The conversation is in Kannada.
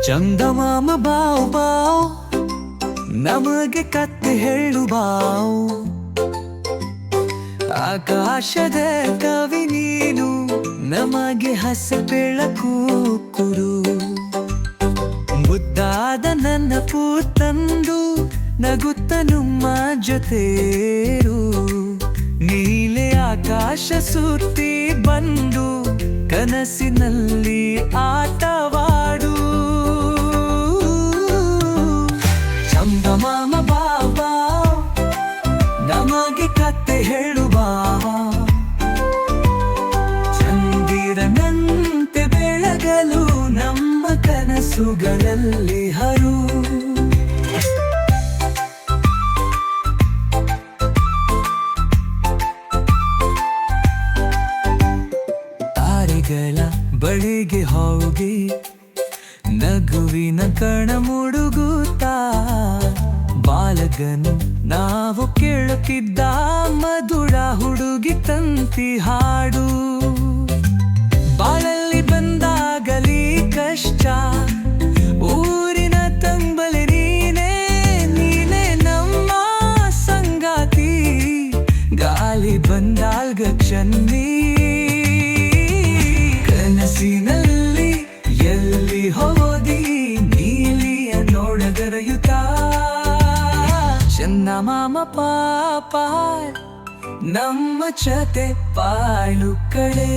ಚಂದಮಾಮ ಬಾವ್ ಬಾವ್ ನಮಗೆ ಕತ್ತೆ ಹೇಳು ಬಾವ್ ಆಕಾಶದ ಕವಿ ನೀನು ನಮಗೆ ಹಸ ಬೆಳಕು ಕುರು ಮುದ್ದಾದ ನನ್ನ ಪೂತಂದು ನಗುತ್ತ ನಮ್ಮ ಜೊತೆರು ನೀಲೆ ಆಕಾಶ ಸುತ್ತಿ ಬಂದು ಕನಸಿನಲ್ಲಿ ಆಟವಾಡು ಚಂದಮಾಮ ಬಾಬಾ ನಮಗೆ ಕತ್ತೆ ಹೇಳು ಬಾಬಾ ಚಂದಿರನಂತೆ ಬೆಳಗಲು ನಮ್ಮ ಕನಸುಗಳಲ್ಲಿ ಹರು ತಾರೆಗಳ ಬಳಿಗೆ ಹೋಗಿ ನಗುವಿನ ಕಣ ಮುಡುಗುತ್ತಾ ಬಾಲಗನು ನಾವು ಕೇಳುತ್ತಿದ್ದ ಮಧುರ ಹುಡುಗಿ ತಂತಿ ಹಾಡು ಬಾಳಲ್ಲಿ ಬಂದಾಗಲಿ ಕಷ್ಟ ಊರಿನ ತಂಬಲೆ ನೀನೇ ನೀನೇ ನಮ್ಮ ಸಂಗಾತಿ ಗಾಳಿ ಬಂದಾಗ ಚನ್ನಿ ಕನಸಿನಲ್ಲಿ ಎಲ್ಲಿ ಹೋದಿ ನೀಲಿಯ ನೋಡಗರೆಯುತ್ತಾ ಚಂದಮಾಮ ಪಾಪ ನಮ್ಮ ಜೊತೆ ಬಾಳು ಕಡೆ